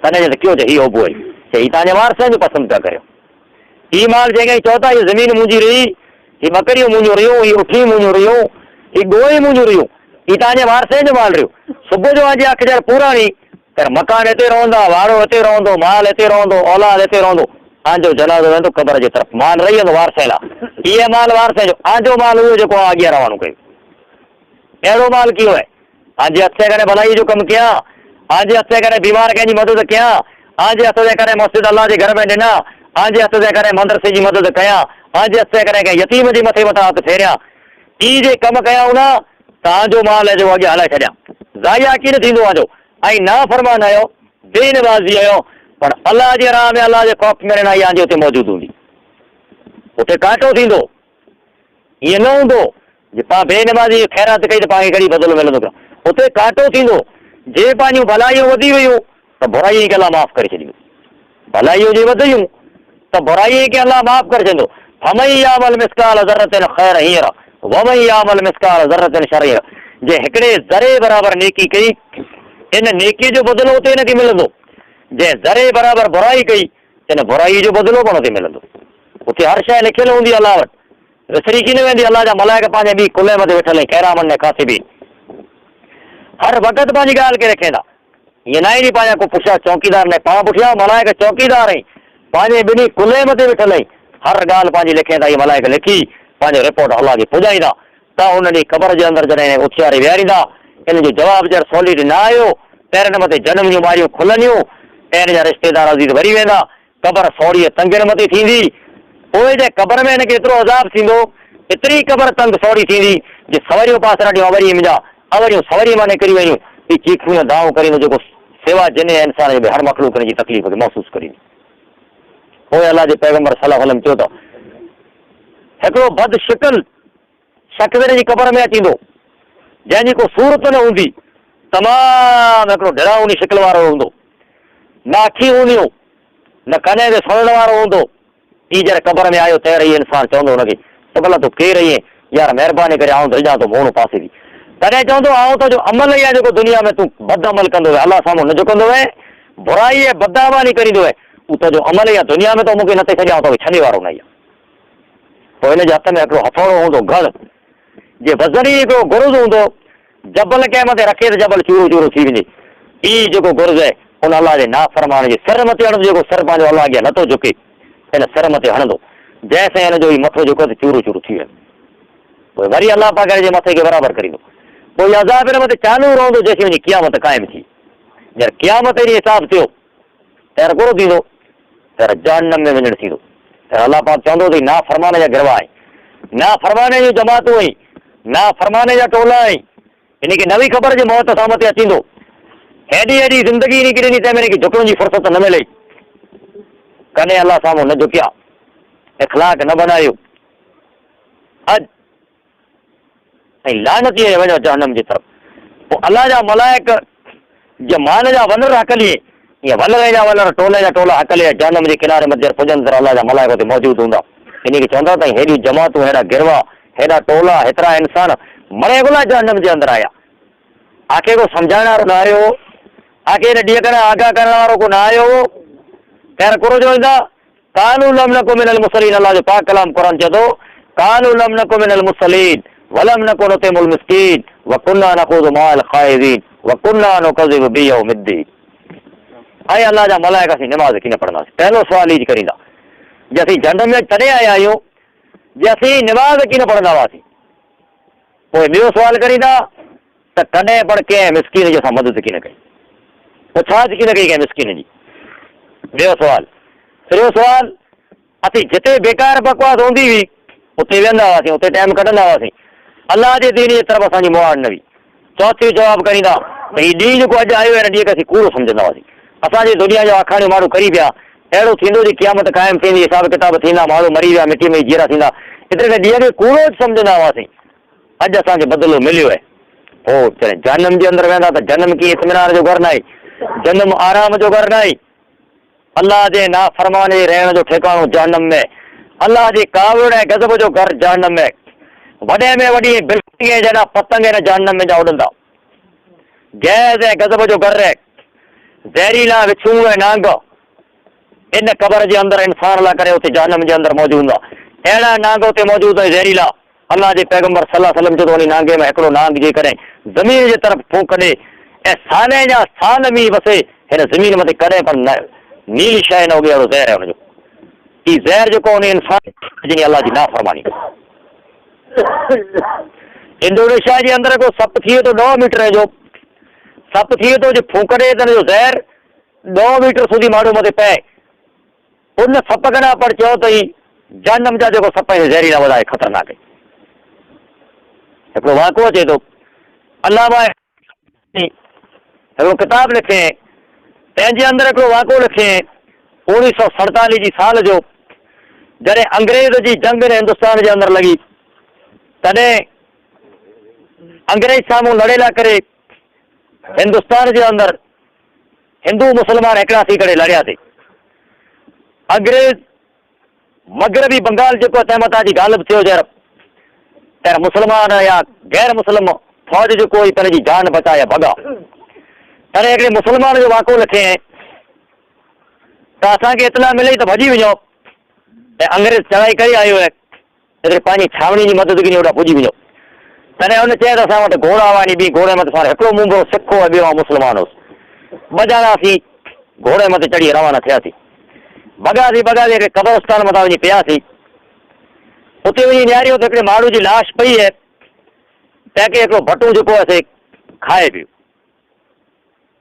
तॾहिं त कयो त हीअ उबो आहे, हीअ तव्हांजे वारसनि जो पसंदि पिया करियो। हीअ माल जंहिंखे चओ था हीअ ज़मीन मुंहिंजी रही, हीअ ॿकरियूं मुंहिंजूं रहियूं, हीअ उठियूं मुंहिंजूं रहियूं, हीअ गोही मुंहिंजूं रहियूं, हीअ तव्हांजे वारसनि जो माल रहियो। सुबुह जो अॼु अख जर पुराणी पर मकान हिते रहंदा, वारो हिते रहंदो, माल हिते रहंदो, औलाद हिते रहंदो, आंजो जनाज़ो वेंदो क़बर जे तरफ़, माल रही वेंदो वारसे लाइ, हीअ माल वारसे जो, आंजो माल उहो जेको अॻियां रवानो कयो। अहिड़ो माल कियो आहे, आंजे हथ करे भलाई जो कमु कयां, आंजे हथ करे बीमार कंहिंजी मदद कयां, आंजे हथ जे करे मस्जिद अलाह जे घर में ॾिना, आंजे हथ जे करे मदरसे जी मदद कयां, आंजे हथ जे करे कंहिं यतीम जे मथे मथां हथ फेरियां, ई जे कमु कयां न तव्हांजो माल जो अॻियां हलाए छॾियां, ज़ाया कीअं थींदो आंजो, ऐं ना फरमान आहियो, बेनवाज़ी आहियो, पर अलाह जे राह में अलाह जे ख़ौफ़ में रहना इहा हुते मौजूदु हूंदी, उते कांटो थींदो, ईअं न हूंदो जे पाण बेनवाज़ी ख़ैरात कई त पाण खे कहिड़ी बदिलो मिलंदो पियो, उते कांटो थींदो। जे पंहिंजूं भलाइयूं वधी वियूं त बुराई खे अलाह माफ़ करे छॾियूं, भलाइयूं जे वधियूं त बुराई खे अलाह माफ़ करे छॾींदो। हमई यामल मिस्काल ज़र्रतिन ख़ैर हींअर वमई यामल मिस्काल ज़र्रतिन शर, जे हिकिड़े ज़रे बराबरि नेकी कई इन नेकीअ जो बदिलो उते हिनखे मिलंदो, जंहिं ज़रे बराबरि बुराई कई इन बुराई जो बदिलो पण उते मिलंदो। उते हर शइ लिखियल हूंदी अलाह वटि, विसरी की न वेंदी, अलाह जा मलाइक पंहिंजे ॿी कुल्हे मथे वेठल आहिनि, कैरामन ने कातिबीन, हर वक़्तु पंहिंजी ॻाल्हि खे रखेंदा। ईअं न आहे पंहिंजा को पुठियां चौकीदार न, पाण पुठियां मलाइक चौकीदार आहिनि, पंहिंजे ॿिन्ही कुल्हे मथे वेठल आहिनि, हर ॻाल्हि पंहिंजी लिखेंदा, इहे मलाइक लिखी पंहिंजो रिपोर्ट अलाह खे पुॼाईंदा। त उन ॾींहुं क़बर जे अंदरि जॾहिं उथियारे विहारींदा, इन जो जवाबु जर सॉलिड न आयो पेरनि मथे जनम जूं ॿारियूं खुलंदियूं ऐं इन जा रिश्तेदार अज़ीज़ भरी वेंदा, क़बर सौड़ीअ तंगनि मथे थींदी, पोइ जे क़बर में हिनखे एतिरो अज़ाब थींदो, एतिरी क़बर तंग सौड़ी थींदी जे सवरियूं पास रॾियूं अवरीअ मुंहिंजा अवरियूं सवरी मां निकिरी वयूं, ही चीखूं दाऊं करींदो जेको सेवा जिन इंसान जो हर मखलूक जी तकलीफ़ खे महसूसु करींदी। पोइ अलाह जे पैगंबर सल्लल्लाहु अलैहि वसल्लम चयो त हिकिड़ो बद शिकिल शख़्स जी क़बर में अचींदो जंहिंजी को सूरत न हूंदी, तमामु हिकिड़ो डरावनी शिकिल वारो हूंदो, न अखियूं हूंदियूं न कने ते सुणण वारो हूंदो। ही जॾहिं क़बर में आयो तैर हीअ इंसानु चवंदो हुनखे त भला तूं केरु आहीं, यार महिरबानी करे आऊं दिलि थो मोड़ पासे थी, तॾहिं चवंदो आऊं तुंहिंजो अमल ई आहे जेको दुनिया में तूं बद अमल कंदो आहे, अलाह साम्हूं न झुकंदो आहे, बुराई ऐं बदअमानी करींदो आहे, उहो तुंहिंजो अमल ई आहे, दुनिया में तो मूंखे न थी छॾियां तोखे छॾे वारो न आहे। पोइ हिन जे हथ में हिकिड़ो हथौड़ो हूंदो घड़, जे वज़न ई हिकिड़ो गुरुज़ हूंदो, जबल कंहिं मथे रखे त जबल चूरो चूरो थी वञे, ई जेको गुरुज़ आहे उन अलाह जे नाफ़रमान जे सिर मथे हणंदो, जेको सिर पंहिंजो अलाह अॻियां नथो झुके हिन सिर मथे हणंदो, जंहिंसां हिन जो ई मथो जेको चूरो चूरो थी वेंदो, पोइ वरी अलाह पाक जे मथे खे बराबरि करींदो, पोइ अज़ाब हिन मथे चालू रहंदो जेसीं वञी क़यामत क़ाइमु थी। जॾहिं क़यामत ॾींहुं हिसाब थियो त कोड़ो थींदो त जहन्नम में वञणु थींदो, त अलाह पाक चवंदो त ना फरमाने जा गिरवा आहिनि, ना फरमाने जूं जमातूं आहिनि, ना फरमाने जा टोला आहिनि, हिनखे नवी ख़बर जे मौत सां मथे अचींदो, हेॾी हेॾी ज़िंदगी निकिरी ॾिनी तंहिं हिनखे झुकण जी फ़ुर्सत न मिले, कॾहिं अलाह साम्हूं न झुकिया, इख़लाक़ न बनायो, अॼु ऐं लानती वञो जहन्नम जी तरफ़। पोइ अलाह जा मलाइक जमान जा वनर हकली ईअं वलर जा वलर टोले जा टोला हकले जहन्नम जे किनारे मथे पुॼनि त अलाह जा मलाइक हुते मौजूदु हूंदा। इन खे चवंदा त हेॾियूं जमातूं, हेॾा गिरवा, हेॾा टोला, हेतिरा इंसान मरे गुला जहन्नम जे अंदरि आया। आखे को सम्झाइण वारो न आयो, आखे हिन ॾींहं करे आगाह करण वारो को न आयो। ख़ैर कुरो जो ईंदा कानू लम नकु मिनल मुसलीन। अलाह जो पाक कलाम क़ुरान चए थो कानू लम नकु मिनल मुसलीन वलम नकु नुतिमुल मिस्कीन वकुन्ना नखूज़ु मअल ख़ाइज़ीन वकुन्ना नुकज़्ज़िबु बियौमिद्दीन। ऐं अलाह जा मलाइक असीं निमाज़ कीअं पढ़ंदासीं? पहिलो सुवाल ई करींदा जे असीं जहन्नम में तॾहिं आया आहियूं जे असीं निमाज़ कीअं पढ़ंदा हुआसीं। पोइ ॿियो सुवाल करींदा त कॾहिं पण कंहिं मिसकीन जी असां मदद कीअं कई, पुछाज कीअं कई कंहिं मिसकीन जी। ॿियो सुवाल। टियों सुवाल, असीं जिते बेकार बकवास हूंदी हुई उते वेहंदा हुआसीं, उते टाइम कढंदा हुआसीं, अलाह जे दीन जी तरफ़ असांजी मुआड़ न हुई। चौथी जवाबु करींदा त हीउ ॾींहुं जेको अॼु आयो आहे हिन ॾींहं खे असीं कूड़ो सम्झंदा हुआसीं। असांजी दुनिया जो आखाणियूं माण्हू करी पिया, अहिड़ो थींदो जी क़यामत क़ाइमु थींदी, हिसाब किताब थींदा, माण्हू मरी विया, मिटी में जीरा थींदा, एतिरे ॾींहं खे कूड़ो सम्झंदा हुआसीं। अॼु असांखे बदिलो मिलियो आहे। पोइ चए जहन्नम जे अंदरि वेंदा त जहन्नम कीअं इत्मीनान जो घरु न आहे, जहन्नम आराम जो घरु न आहे। अलाह जे नाफ़रमाने जे रहण जो ठिकाणो जहन्नम में, अलाह जी कावड़ ऐं गज़ब जो घरु जहन्नम में, वॾे में वॾी बिल्कुलु जहिड़ा पतंग हिन जहन्नम में जा उॾंदा, गैस ऐं गज़ब जो घरु आहे, ज़हरीला विछूं ऐं नांग इन क़बर जे अंदरि इंसान लाइ करे उते जहन्नम जे अंदरि मौजूदु हूंदा। अहिड़ा नांग उते मौजूदु आहिनि ज़हरीला। अलाह जे पैगम्बर सल्लल्लाहु अलैहि वसल्लम चयो त उन नांगे में हिकिड़ो नांग जे कॾहिं ज़मीन जे तरफ़ फूंक ॾे ऐं साले जा साल मींहुं वसे हिन ज़मीन मथे कॾहिं पण न नीली शइ न उगे, अहिड़ो ज़हर आहे हुनजो। ही ज़हर जेको उन इंसान जी अलाह जी नाफ़रमानी। इंडोनेशिया जे अंदरि को सप थिए थो 9 मीटर जो, सप थिए थो जे फूंक ॾे त हुनजो ज़हर 9 मीटर સુધી माण्हू मथे पए। उन सप खां पर चयो त ही जहन्नम जा जेको सप आहिनि ज़हरीला वॾा ख़तरनाक आहे। हिकिड़ो वाक़िओ अचे थो, अल्लामा हिकिड़ो किताब लिखे, पंहिंजे अंदरि हिकिड़ो वाक़िओ लिखे 1947 जी साल जो, जॾहिं अंग्रेज़ जी जंग हिंदुस्तान जे अंदरि लॻी, तॾहिं अंग्रेज साम्हूं लड़े लाइ करे हिंदुस्तान जे अंदरि हिंदू मुस्लमान हिकिड़ा थी करे लड़ियासीं। अंग्रेज मगरबी बंगाल जेको तंहिं मथां जी गालिब थियो जर त मुस्लमान या गैर मुस्लिम फौज जो कोई पंहिंजी जान बचाए भॻा। तॾहिं हिकिड़े मुस्लमान जो वाक़िओ लिखे त असांखे इतला मिले त भॼी वञो ऐं अंग्रेज चढ़ाई करे आयो आहे, हिते पंहिंजी छावनी जी मदद कीअं होॾां पुॼी वञो। तॾहिं हुन चयो त असां वटि घोड़ा हुआ, ॿी घोड़े मथे हिकिड़ो मुंबो सिखो ऐं ॿियो मुस्लमान हुउसि। ॿ घोड़े मथे चढ़ी रवाना थियासीं, भॻासीं कब्रस्तान मथां वञी पियासीं। उते वञी निहारियो त हिकिड़े माण्हू जी लाश पई आहे, तंहिंखे हिकिड़ो भटू जेको आहे खाए पियो,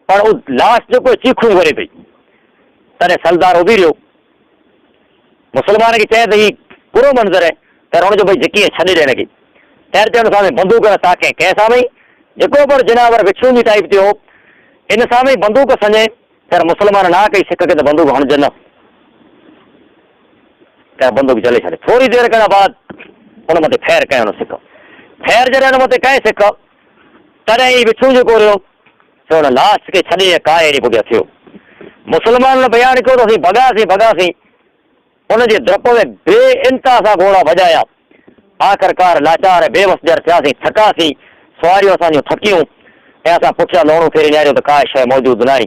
पर उहो लाश जेको चीखूं करे पई। तॾहिं सरदार उभी रहियो, मुस्लमान खे चए त हीउ बुरो मंज़र आहे, त हुनजो भई कीअं छॾे ॾे हिनखे। ख़ैर चवण सां बंदूक ताके कंहिंसां भई जेको पर जनावर विछूं जी टाइप थियो इन सां भई बंदूक सञे, ख़ैर मुस्लमान ना कई सिक खे त बंदूक हणिजे न, ख़ैर बंदूक जले छॾे। थोरी देरि खां बाद हुन मथे फैर कयो सिक, फैर जॾहिं हुन मथे कए सिक, तॾहिं ई विछूं जेको रहियो सो हुन लाश खे छॾे काए ॾे पुॻिया थियो। मुस्लमान बयानु कयो त असीं भॻासीं, हुनजे डप में बे इंतिहा सां घोड़ा भॼाया, आख़िरकार लाचार बेवस जर थियासीं, थकासीं, सवारियूं असांजूं थकियूं ऐं असां पुठियां लहणो फेरे निहारियो त का शइ मौजूदु न आई।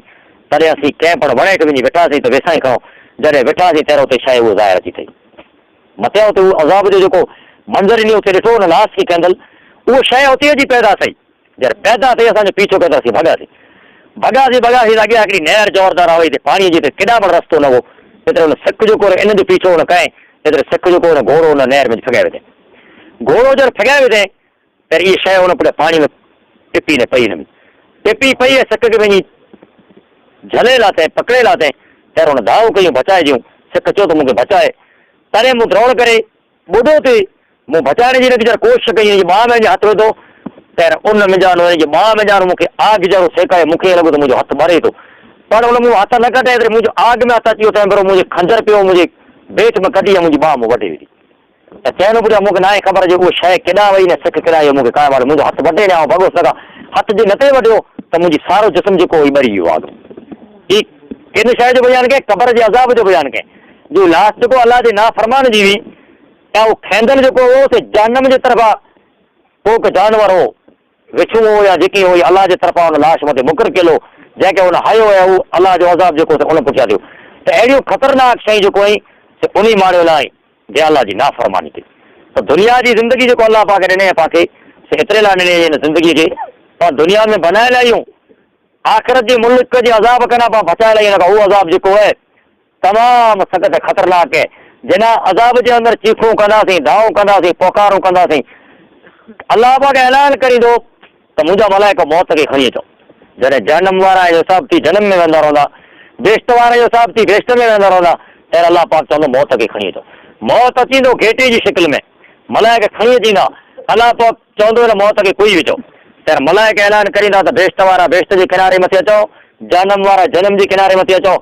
तॾहिं असीं कंहिं पण वणे वञी वेठासीं त वेसाई खणो, जॾहिं वेठासीं पहिरियों उते शइ उहो ज़ाहिर अची थी मथे उते उहो अज़ाब जो जेको मंज़र ॾिनी उते ॾिठो हुन लाश खे कंदल, उहो शइ उते जी पैदा थी। जॾहिं पैदा थी असांजो पीछो कंदासीं, भॻासीं त अॻियां हिकिड़ी नहर ज़ोरदार आई ते पाणीअ जी केॾा पण रस्तो न हो, एतिरे हुन सिक जेको इन जो पीछो हुन कयईं, एतिरे सिक जेको हुन घोड़ो हुन नहर में फॻाए विधईं। घोड़ो जॾहिं फॻाए विधईं त इहा शइ हुन पुठियां पाणी में टिपी न पई, हिन में टिपी पई ऐं सिक खे पंहिंजी झले लाथईं, पकिड़े लाथईं। पहिरियों हुन दाव कयूं बचाइजियूं, सिक चयो त मूंखे बचाए। तॾहिं मूं दौड़ करे ॿुढो थी मूं बचाइण जी जॾहिं कोशिशि कई, हिनजी ॿाह में हथ विधो त उन मिजान हुनजी ॿाह में ॼाण मूंखे आग जहिड़ो सेकाए, मूंखे लॻो त मुंहिंजो हथु ॿरे थो, पर हुन मूं हथ न कढे, मुंहिंजो आग में हथु अची वियो, तंहिं पहिरियों मुंहिंजे खंजर पियो मुंहिंजे बेट में कढी ऐं मुंहिंजी ॿाह मूं वढे विधी। त चइनो पुछियो मूंखे ना आहे ख़बर जो उहो शइ केॾां वई न सिक किरायो मूंखे कांइ वारो मुंहिंजो हथु वढे ॾियां भॻो सघां हथु जे नथे वढियो त मुंहिंजी सारो जिस्म जेको हुई ॿरी वियो आहे। ही किन शइ जो बयानु कयईं क़बर जे अज़ाब जो बयानु कयईं जो लास्ट जेको अलाह जे नाफ़रमान जी हुई ऐं उहो खेंदल जेको हो से जहन्नम जे तरफ़ां को बि जानवर हो विछू हो या जेकी हुई अलाह जे तरफ़ां हुन लाश मथे मुक़ररु कयलो जंहिंखे हुन हयो ऐं उहो अलाह जो अज़ाब जेको उन पुठियां थियो त अहिड़ियूं ख़तरनाक शयूं जेको हुई से उन माण्हू लाइ जे अलाह जी नाफ़रमानी कई। त दुनिया जी ज़िंदगी जेको अलाह पाक ॾिने पाण से एतिरे लाइ ॾिने हिन ज़िंदगीअ खे पाण दुनिया में बनाए लाहियूं आख़िरत जे मुल्क जे अज़ाब खां पाण बचाए लाहियूं हिन खां उहो अज़ाब जेको आहे तमामु सख़्तु ख़तरनाक आहे जिन अज़ाब जे अंदरि चीखूं कंदासीं दाऊं कंदासीं पोकारूं कंदासीं अलाह पाक ऐलान करींदो त मुंहिंजा मलाइका मौत खे खणी अचो। जॾहिं जनम वारा जो हिसाब थी जनम में वेंदा रहंदा बेश्त वारे जो हिसाब थी बेश्त में वेंदा रहंदा त अलाह पाक चवंदो मौत खे खणी अचो। मौत अचींदो घेटे जी शिकिल में मलाइका खणी अचींदा अलाह पाक चवंदो हिन मौत खे कोई विझो त मलाइका ऐलान करींदा त बेश्त वारा बेश्त जे किनारे मथे अचो जनम वारा जनम जे किनारे मथे अचो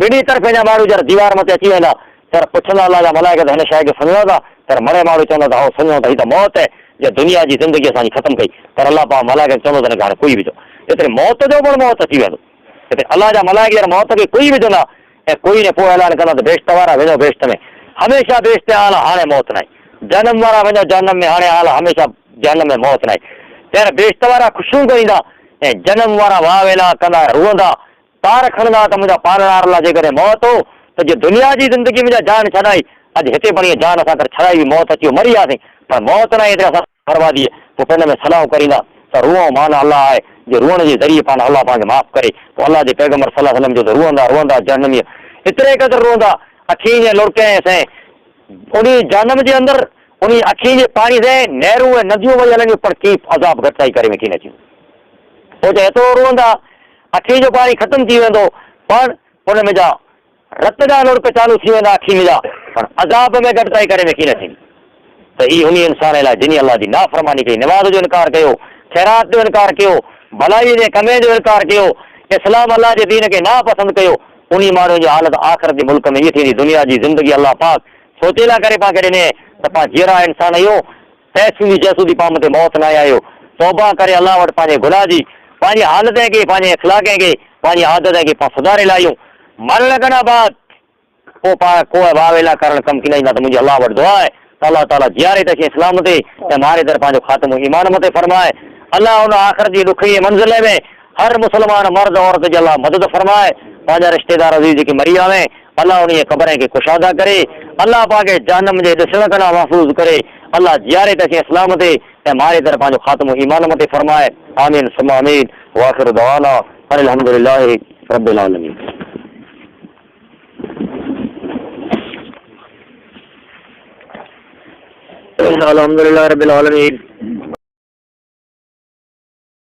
ॿिन्ही तरफ़ जा माण्हू जरा दीवार मथे अची वेंदा त पुछंदा अलाह जा मलाइका त हिन शइ खे सम्झो था त मरे माण्हू चवंदा त हो सम्झो त हीअ त मौत आहे जे दुनिया जी ज़िंदगी असांजी ख़तमु कई पर अलाह पाक मलाइका चवंदो त हिन खे हाणे कोई विझो हिते मौत जो पिणु मौत अची वेंदो हिते अलाह जा मलाइका मौत खे कोई विझंदा ऐं कोई न पोइ ऐलान कंदा त बेश्त वारा वञो बेश्त में हमेशह बेश्त हाल हाणे मौत न आहे जनम वारा वञो जनम में हाणे हाल हमेशह जनम में मौत न आहे त बेश्त वारा ख़ुशियूं करींदा ऐं जनम वारा वाह वेला कंदा रुअंदा पार खणंदा त मुंहिंजा पालनार लाइ जेकॾहिं मौत हो त जे दुनिया जी ज़िंदगी मुंहिंजा जान छॾाई अॼु हिते पण जान असां करे छॾाई हुई मौत अची मरी वियासीं पर मौत न आहे असां बर्बादी पोइ पिण में सलाहूं करींदा त रूअं माना अलाह आहे जे रुअण जे ज़रिए पाण अलाह पंहिंखे माफ़ु करे पोइ अलाह जे पैगम्बर सल्लल्लाहु अलैहि वसल्लम जो त रुअंदा रुअंदा जनम एतिरे क़दुरु रुअंदा अखियुनि जे लुड़के ऐं उन जनम जे अंदरि उन अखियुनि जे पाणी से नहरूं ऐं नदियूं वही हलंदियूं पर की अज़ाब घटिताई करे में कीन अची पोइ त एतिरो रुअंदा अखियुनि जो पाणी ख़तमु थी वेंदो पर हुन में जा रत जा लुड़क चालू थी वेंदा अखियुनि जा पर अज़ाब में घटिताई करे में कीन थींदी त हीअ उन इंसान लाइ जिन अलाह जी नाफ़रमानी कई नमाज़ जो इनकार कयो ख़ैरात जो इनकार कयो भलाई जे कमे जो इनकार कयो इस्लाम अलाह जे दीन खे नापसंदि कयो उन माण्हू जी हालत आख़िरत जे मुल्क में ईअं थींदी दुनिया जी ज़िंदगी अलाह पाक सोचे लाइ करे पाण खे ॾिने त पाण जहिड़ा इंसान आहियो तैसूदी जैसूदी पाण ते मौत न आया आहियो तौबा करे अलाह वटि पंहिंजे गुनाह जी पंहिंजी हालत खे पंहिंजे इख़लाक़ खे पंहिंजी आदत खे पाण सुधारे लाहियूं मरण खां बाद पोइ पाण को वाह वेला करणु कमु किनाईंदा त मुंहिंजी अलाह वटि दुआ आहे त अलाह ताला जीआरे त खे इस्लाम ते ऐं मारे दर पंहिंजो ख़ात्मो ईमान मथे फरमाए अलाह हुन आख़िर जी ॾुखी मंज़िल में हर मुस्लमान मर्द औरत जी अलाह मदद फरमाए पंहिंजा रिश्तेदार अज़ीज़ जेके मरी विया आहिनि अलाह उन क़बर खे कुशादा करे अलाह पाक जहन्नम जे ॾिसण खां महफ़ूज़ करे अलाह जीआरे त खे इस्लाम ते ऐं मारे दर पंहिंजो ख़ात्मो ईमान मथे फरमाए आमीन सुम्मा आमीन वाखिर दवाना अल्हम्दुलिल्लाहि रब्बिल आलमीन। अल्हम्दुलिल्लाहि रब्बिल आलमीन